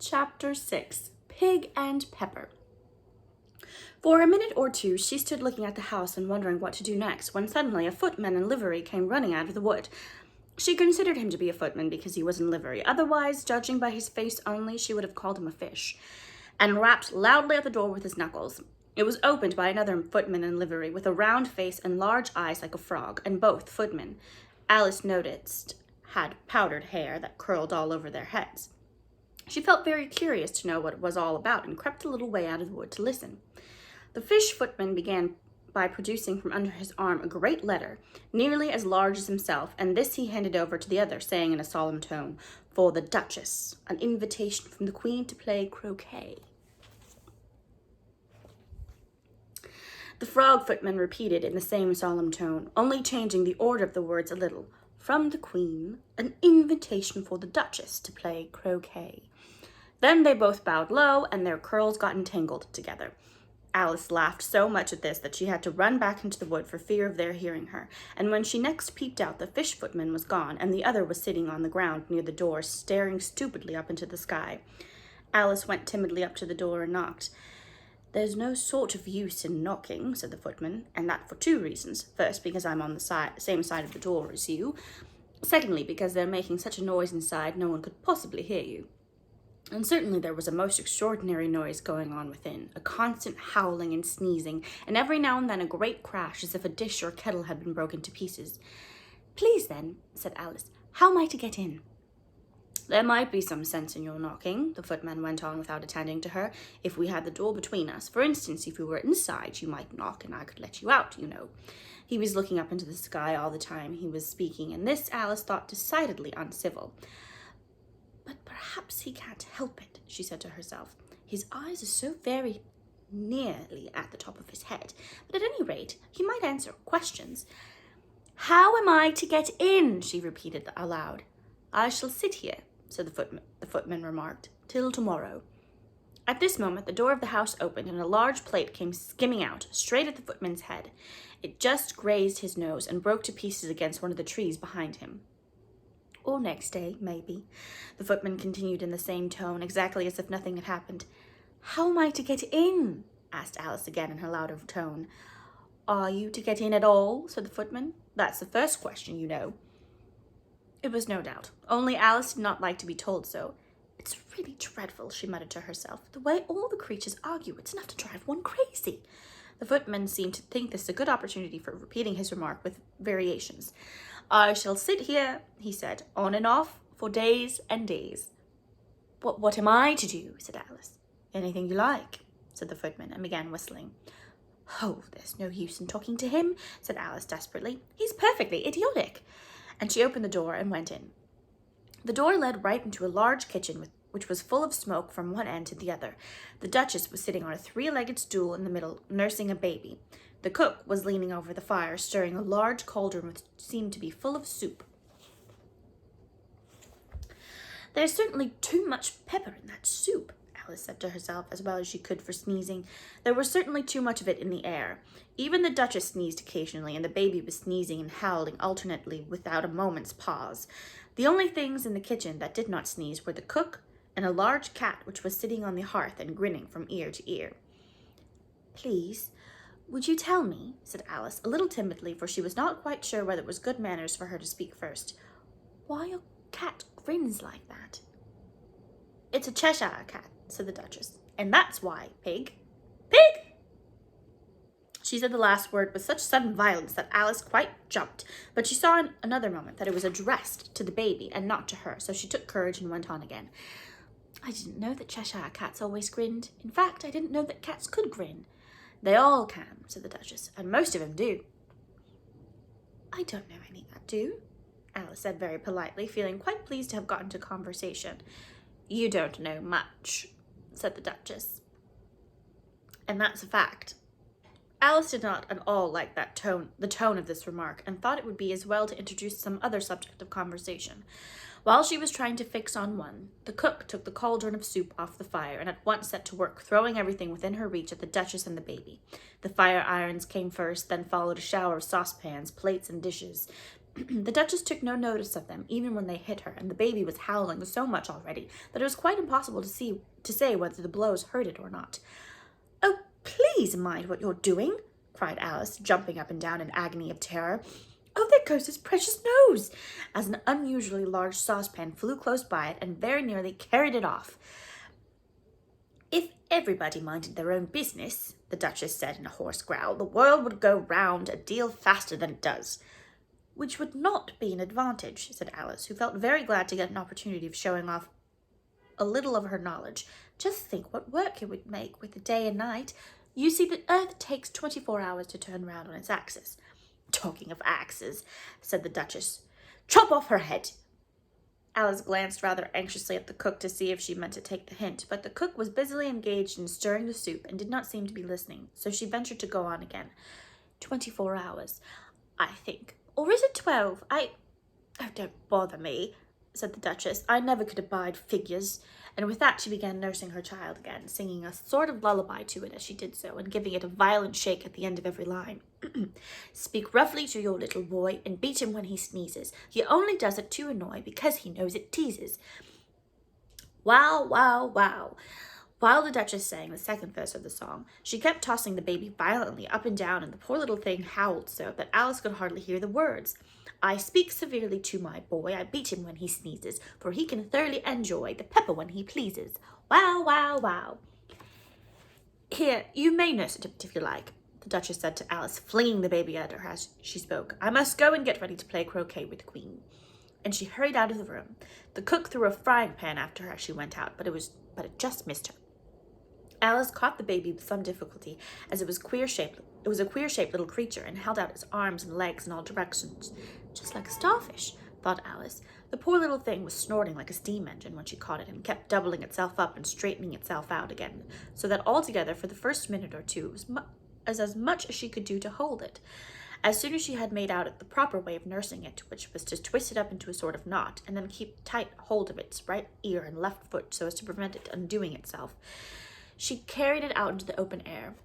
Chapter 6. Pig and Pepper. For a minute or two she stood looking at the house and wondering what to do next, when suddenly a footman in livery came running out of the wood. She considered him to be a footman because he was in livery. Otherwise, judging by his face only, she would have called him a fish, and rapped loudly at the door with his knuckles. It was opened by another footman in livery, with a round face and large eyes like a frog, and both footmen, Alice noticed, had powdered hair that curled all over their heads. She felt very curious to know what it was all about, and crept a little way out of the wood to listen. The fish footman began by producing from under his arm a great letter, nearly as large as himself, and this he handed over to the other, saying in a solemn tone, "For the Duchess, an invitation from the Queen to play croquet." The frog footman repeated in the same solemn tone, only changing the order of the words a little. "From the Queen, an invitation for the Duchess to play croquet." Then they both bowed low, and their curls got entangled together. Alice laughed so much at this that she had to run back into the wood for fear of their hearing her, and when she next peeped out, the fish footman was gone, and the other was sitting on the ground near the door, staring stupidly up into the sky. Alice went timidly up to the door and knocked. "There's no sort of use in knocking," said the footman, "and that for two reasons. First, because I'm on the same side of the door as you. Secondly, because they're making such a noise inside no one could possibly hear you." And certainly there was a most extraordinary noise going on within, a constant howling and sneezing, and every now and then a great crash as if a dish or kettle had been broken to pieces. "Please then," said Alice, "how am I to get in?" "There might be some sense in your knocking," the footman went on without attending to her, "if we had the door between us. For instance, if you were inside, you might knock and I could let you out, you know." He was looking up into the sky all the time he was speaking, and this Alice thought decidedly uncivil. "But perhaps he can't help it," she said to herself. "His eyes are so very nearly at the top of his head. But at any rate, he might answer questions." "How am I to get in?" she repeated aloud. "I shall sit here," said the footman remarked, "till tomorrow." At this moment the door of the house opened, and a large plate came skimming out, straight at the footman's head. It just grazed his nose and broke to pieces against one of the trees behind him. "Or next day, maybe," the footman continued in the same tone, exactly as if nothing had happened. "How am I to get in?" asked Alice again in her louder tone. "Are you to get in at all?" said the footman. "That's the first question, you know." It was no doubt, only Alice did not like to be told so. "It's really dreadful," she muttered to herself, "the way all the creatures argue. It's enough to drive one crazy." The footman seemed to think this a good opportunity for repeating his remark with variations. "I shall sit here," he said, "on and off, for days and days." What am I to do?" said Alice. "Anything you like," said the footman, and began whistling. "Oh, there's no use in talking to him," said Alice desperately. "He's perfectly idiotic." And she opened the door and went in. The door led right into a large kitchen which was full of smoke from one end to the other. The Duchess was sitting on a three-legged stool in the middle, nursing a baby. The cook was leaning over the fire, stirring a large cauldron which seemed to be full of soup. "There's certainly too much pepper in that soup," Alice said to herself, as well as she could for sneezing. There was certainly too much of it in the air. Even the Duchess sneezed occasionally, and the baby was sneezing and howling alternately without a moment's pause. The only things in the kitchen that did not sneeze were the cook and a large cat which was sitting on the hearth and grinning from ear to ear. "Please, would you tell me," said Alice, a little timidly, for she was not quite sure whether it was good manners for her to speak first, "why your cat grins like that?" "It's a Cheshire Cat," said the Duchess, "and that's why, Pig." "Pig!" She said the last word with such sudden violence that Alice quite jumped, but she saw in another moment that it was addressed to the baby and not to her, so she took courage and went on again. "I didn't know that Cheshire Cats always grinned. In fact, I didn't know that cats could grin." "They all can," said the Duchess, "and most of them do." "I don't know any that do," Alice said very politely, feeling quite pleased to have got into conversation. "You don't know much," said the Duchess, "and that's a fact." Alice did not at all like the tone of this remark, and thought it would be as well to introduce some other subject of conversation. While she was trying to fix on one, the cook took the cauldron of soup off the fire and at once set to work, throwing everything within her reach at the Duchess and the baby. The fire irons came first, then followed a shower of saucepans, plates, and dishes. The Duchess took no notice of them, even when they hit her, and the baby was howling so much already that it was quite impossible to say whether the blows hurt it or not. "Oh, please mind what you're doing," cried Alice, jumping up and down in agony of terror. "Oh, there goes his precious nose!" as an unusually large saucepan flew close by it and very nearly carried it off. "If everybody minded their own business," the Duchess said in a hoarse growl, "the world would go round a deal faster than it does." "Which would not be an advantage," said Alice, who felt very glad to get an opportunity of showing off a little of her knowledge. "Just think what work it would make with the day and night. You see, the earth takes 24 hours to turn round on its axis." "Talking of axes," said the Duchess, "chop off her head." Alice glanced rather anxiously at the cook to see if she meant to take the hint, but the cook was busily engaged in stirring the soup and did not seem to be listening, so she ventured to go on again. 24 hours, I think. Or is it 12? Oh, don't bother me," said the Duchess. "I never could abide figures." And with that she began nursing her child again, singing a sort of lullaby to it as she did so, and giving it a violent shake at the end of every line. "Speak roughly to your little boy, and beat him when he sneezes. He only does it to annoy, because he knows it teases." Wow, wow, wow. While the Duchess sang the second verse of the song, she kept tossing the baby violently up and down, and the poor little thing howled so that Alice could hardly hear the words. "I speak severely to my boy, I beat him when he sneezes, for he can thoroughly enjoy the pepper when he pleases. Wow, wow, wow." "Here, you may nurse it if you like," the Duchess said to Alice, flinging the baby at her as she spoke. "I must go and get ready to play croquet with the Queen." And she hurried out of the room. The cook threw a frying pan after her as she went out, but it just missed her. Alice caught the baby with some difficulty, as it was a queer-shaped little creature, and held out its arms and legs in all directions. "Just like a starfish," thought Alice. The poor little thing was snorting like a steam engine when she caught it, and kept doubling itself up and straightening itself out again, so that altogether for the first minute or two it was as much as she could do to hold it. As soon as she had made out the proper way of nursing it, which was to twist it up into a sort of knot, and then keep tight hold of its right ear and left foot so as to prevent it undoing itself, she carried it out into the open air.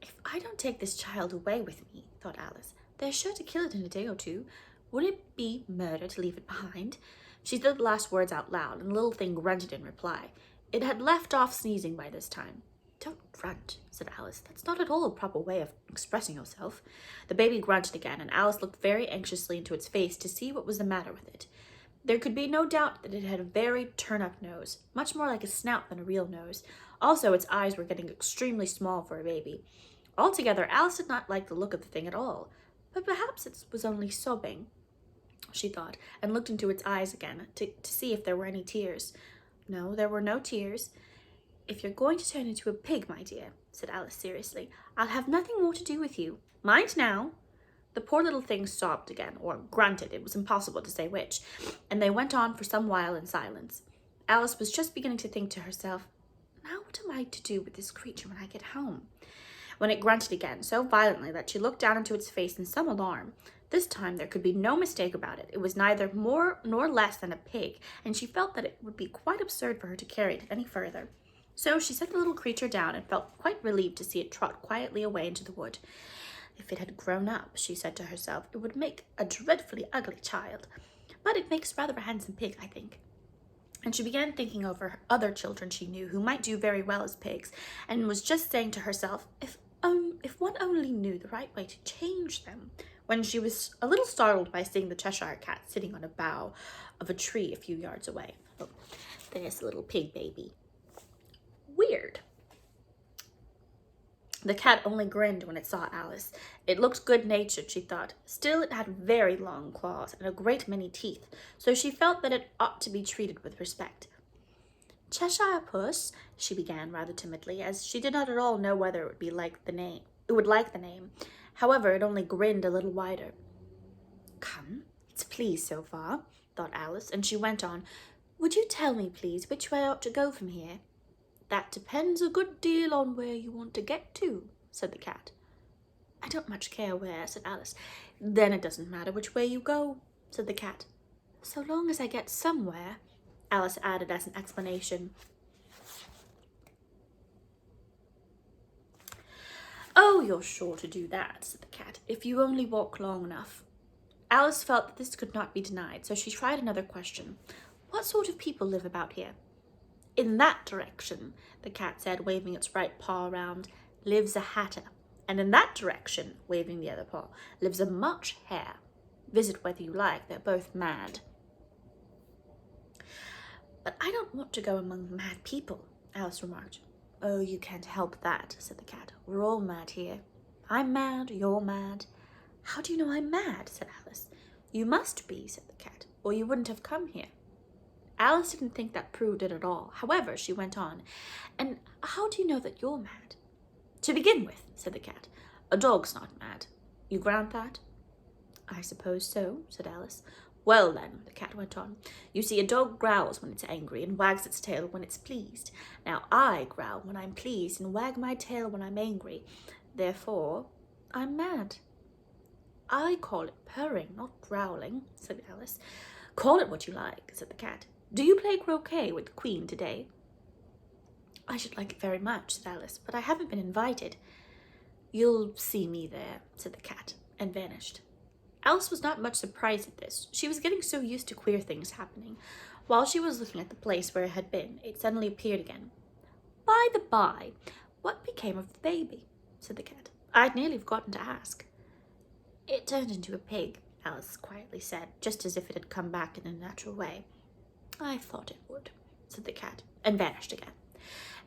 "If I don't take this child away with me," thought Alice, "they're sure to kill it in a day or two. Would it be murder to leave it behind?" She said the last words out loud, and the little thing grunted in reply. It had left off sneezing by this time. "Don't grunt," said Alice. "That's not at all a proper way of expressing yourself." The baby grunted again, and Alice looked very anxiously into its face to see what was the matter with it. There could be no doubt that it had a very turn-up nose, much more like a snout than a real nose. Also, its eyes were getting extremely small for a baby. Altogether, Alice did not like the look of the thing at all. But perhaps it was only sobbing, she thought, and looked into its eyes again to see if there were any tears. No, there were no tears. "If you're going to turn into a pig, my dear," said Alice seriously, "I'll have nothing more to do with you. Mind now." The poor little thing sobbed again, or grunted, it was impossible to say which, and they went on for some while in silence. Alice was just beginning to think to herself, "Now what am I to do with this creature when I get home?" when it grunted again so violently that she looked down into its face in some alarm. This time there could be no mistake about it. It was neither more nor less than a pig, and she felt that it would be quite absurd for her to carry it any further. So she set the little creature down and felt quite relieved to see it trot quietly away into the wood. "If it had grown up," she said to herself, "it would make a dreadfully ugly child. But it makes rather a handsome pig, I think." And she began thinking over other children she knew who might do very well as pigs, and was just saying to herself, if one only knew the right way to change them, when she was a little startled by seeing the Cheshire Cat sitting on a bough of a tree a few yards away. "Oh, there's the little pig baby. Weird." The cat only grinned when it saw Alice. It looked good-natured, she thought. Still, it had very long claws and a great many teeth, so she felt that it ought to be treated with respect. "Cheshire Puss," she began rather timidly, as she did not at all know whether it would like the name. However, it only grinned a little wider. "Come, it's pleased so far," thought Alice, and she went on. "Would you tell me, please, which way I ought to go from here?" "That depends a good deal on where you want to get to," said the cat. "I don't much care where," said Alice. "Then it doesn't matter which way you go," said the cat. "So long as I get somewhere," Alice added as an explanation. "Oh, you're sure to do that," said the cat, "if you only walk long enough." Alice felt that this could not be denied, so she tried another question. What sort of people live about here? In that direction, the cat said, waving its right paw around, lives a hatter. And in that direction, waving the other paw, lives a March hare. Visit whether you like, they're both mad. But I don't want to go among mad people, Alice remarked. Oh, you can't help that, said the cat. We're all mad here. I'm mad, you're mad. How do you know I'm mad, said Alice. You must be, said the cat, or you wouldn't have come here. Alice didn't think that proved it at all. However, she went on, and how do you know that you're mad? To begin with, said the cat, a dog's not mad. You grant that? I suppose so, said Alice. Well then, the cat went on, you see, a dog growls when it's angry and wags its tail when it's pleased. Now I growl when I'm pleased and wag my tail when I'm angry. Therefore, I'm mad. I call it purring, not growling, said Alice. Call it what you like, said the cat. Do you play croquet with the Queen today? I should like it very much, said Alice, but I haven't been invited. You'll see me there, said the cat, and vanished. Alice was not much surprised at this. She was getting so used to queer things happening. While she was looking at the place where it had been, it suddenly appeared again. By the by, what became of the baby? Said the cat. I'd nearly forgotten to ask. It turned into a pig, Alice quietly said, just as if it had come back in a natural way. I thought it would, said the cat, and vanished again.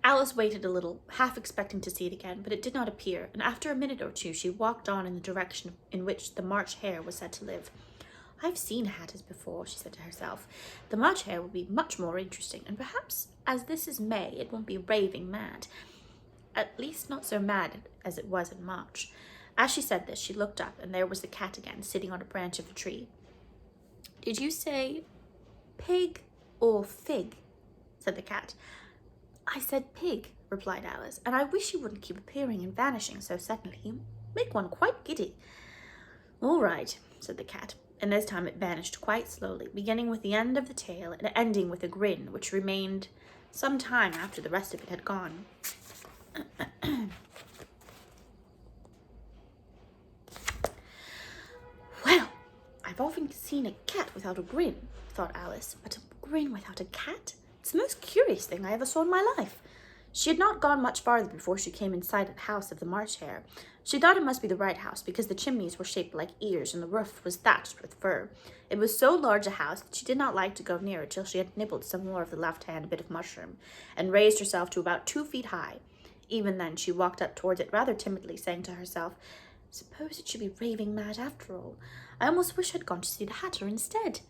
Alice waited a little, half expecting to see it again, but it did not appear, and after a minute or two she walked on in the direction in which the March hare was said to live. I've seen hatters before, she said to herself. The March hare will be much more interesting, and perhaps, as this is May, it won't be raving mad. At least not so mad as it was in March. As she said this, she looked up, and there was the cat again, sitting on a branch of a tree. Did you say pig or fig? Said the cat. I said pig, replied Alice, and I wish you wouldn't keep appearing and vanishing so suddenly. You make one quite giddy. All right, said the cat, and this time it vanished quite slowly, beginning with the end of the tail and ending with a grin, which remained some time after the rest of it had gone. Well, I've often seen a cat without a grin, thought Alice, but a grin without a cat? It's the most curious thing I ever saw in my life. She had not gone much farther before she came in sight of the house of the March hare. She thought it must be the right house because the chimneys were shaped like ears and the roof was thatched with fur. It was so large a house that she did not like to go near it till she had nibbled some more of the left-hand bit of mushroom and raised herself to about 2 feet high. Even then she walked up towards it rather timidly, saying to herself, Suppose it should be raving mad after all. I almost wish I'd gone to see the hatter instead.